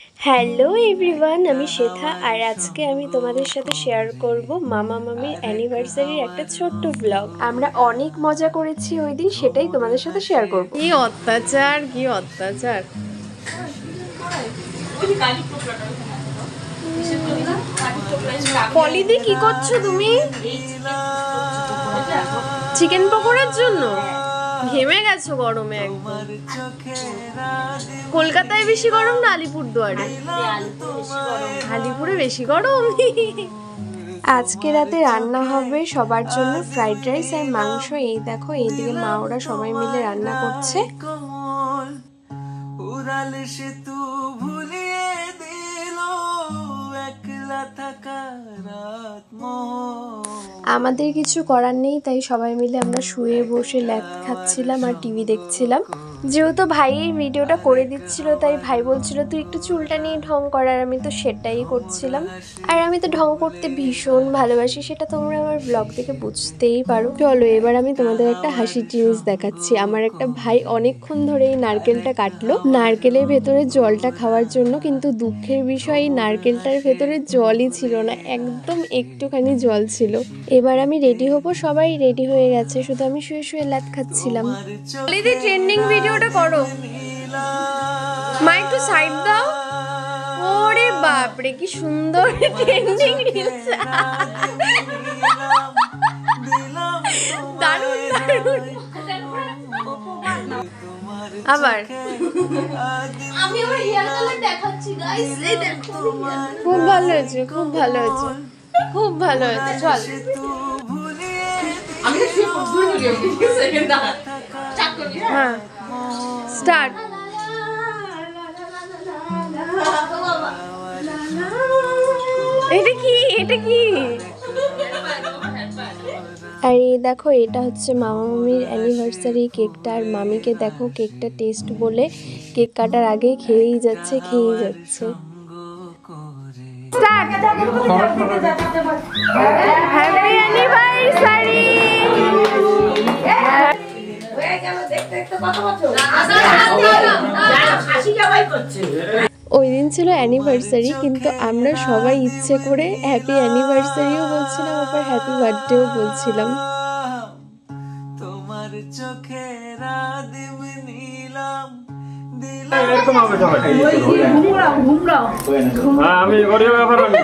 Hello everyone, আমি শেখা আর আজকে আমি তোমাদের সাথে শেয়ার করব মামা মামির অ্যানিভার্সারির একটা ছোট্ট ব্লগ। আমরা অনেক মজা করেছি ওই দিন, সেটাই তোমাদের সাথে শেয়ার করব। কি অত্যাচার, কি অত্যাচার! পলিদি কি করছো তুমি? চিকেন পকোড়ার জন্য ঘেমে গেছো গরমে একদম। কলকাতায় বেশি গরম না আলিপুরদুয়ারে? আলিপুরে বেশি গরম। আজকে রাতে রান্না হবে সবার জন্য ফ্রাইড রাইস আর মাংস। এই দেখো, এইদিকে মা ওরা সবাই মিলে রান্না করছে। আমাদের কিছু করার নেই, তাই সবাই মিলে আমরা শুয়ে বসে ল্যাদ খাচ্ছিলাম আর টিভি দেখছিলাম। যেহেতু ভাই এই ভিডিওটা করে দিচ্ছিল, তাই ভাই বলছিল তুই একটু চুলটা নিয়ে ঢং করার, আমি তো সেটাই করছিলাম। আর আমি তো ঢং করতে ভীষণ ভালোবাসি, সেটা তোমরা আমার ব্লগ দেখে বুঝতেই পারো। চলো এবার আমি তোমাদের একটা হাসির জিনিস দেখাচ্ছি। আমার একটা ভাই অনেকক্ষণ ধরে এই নারকেলটা কাটলো নারকেলের ভেতরে জলটা খাওয়ার জন্য, কিন্তু দুঃখের বিষয় এই নারকেলটার ভেতরে জলই ছিল না, একদম একটুখানি জল ছিল। এবার আমি রেডি হবো, সবাই রেডি হয়ে গেছে, শুধু আমি শুয়ে শুয়ে ল্যাদ খাচ্ছিলাম। পলিদি ট্রেন্ডিং ভিডিওটা করো, মা একটু সাইড দাও। ওরে বাপরে কি সুন্দর ট্রেন্ডিং রিলস! দারুণ দারুণ। আবার আমি আমার হেয়ার কালার দেখাচ্ছি গাইস, এই দেখো খুব ভালো হয়েছে, খুব ভালো হয়েছে, খুব ভালো হয়েছে। চল আমি শুয়ে পড়তে গিয়ে সেকেন্ড দা স্টার্ট করি। হ্যাঁ স্টার্ট। এটা কি, এটা কি? আর এই দেখো, এটা হচ্ছে মামা মামির অ্যানিভার্সারি কেকটা। আর মামিকে দেখো, কেকটা টেস্ট বলে কেক কাটার আগেই খেয়েই যাচ্ছে। Happy anniversary! ওই দিন ছিল অ্যানিভার্সারি, কিন্তু আমরা সবাই ইচ্ছে করে হ্যাপি অ্যানিভার্সারিও বলছিলাম, আবার হ্যাপি বার্থডেও বলছিলাম। তোমার চোখে রাদিম নীলাম এরকম হবে সবাই। আমি ওরে ব্যাপার আমি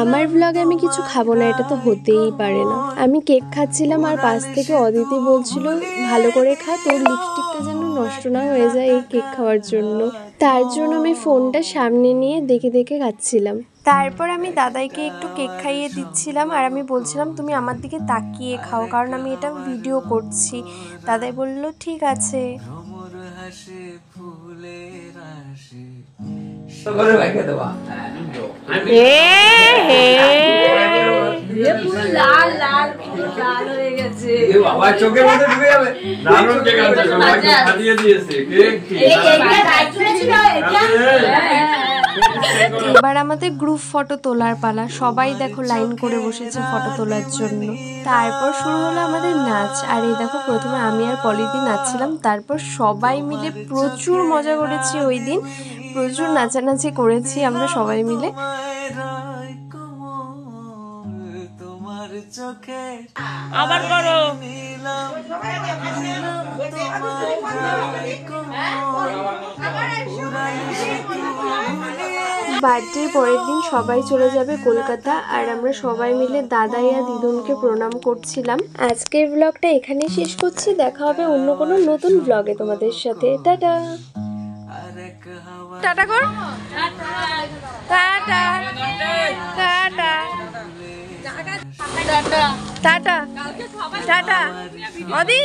আমার ব্লগে আমি কিছু খাবো না, এটা তো হতেই পারে না। আমি কেক খাচ্ছিলাম আর পাশ থেকে অদিতি বলছিল ভালো করে খা, তোর লিপস্টিকটা যেন নষ্ট না হয়ে যায় এই কেক খাওয়ার জন্য। তার জন্য আমি ফোনটা সামনে নিয়ে দেখে দেখে খাচ্ছিলাম। তারপর আমি দাদাইকে একটু কেক খাইয়ে দিচ্ছিলাম আর আমি বলছিলাম তুমি আমার দিকে তাকিয়ে খাও, কারণ আমি এটা ভিডিও করছি। দাদাই বলল ঠিক আছে। লাল লাল লাল হয়ে গেছে। বাবা চোখের মধ্যে ঢুকে যাবে। দারুণ কেক আছে, সবাই খাইয়ে দিয়েছে কেক। এবার আমাদের গ্রুপ ফটো তোলার পালা। সবাই দেখো লাইন করে বসেছে ফটো তোলার জন্য। তারপর শুরু হলো আমাদের নাচ। আর এই দেখো, প্রথমে আমি আর পলিদি নাচছিলাম, তারপর সবাই মিলে প্রচুর মজা করেছি ওই দিন, প্রচুর নাচানাচি করেছি আমরা সবাই মিলে। আবার করো। বার্থডের পরের দিন সবাই চলে যাবে কলকাতা, আর আমরা সবাই মিলে দাদাই আর দিদুনকে প্রণাম করছিলাম। আজকের ব্লগটা এখানেই শেষ করছি, দেখা হবে অন্য কোনো নতুন ব্লগে তোমাদের সাথে। টাটা টাটা কর, tata tata tata tata tata. অদি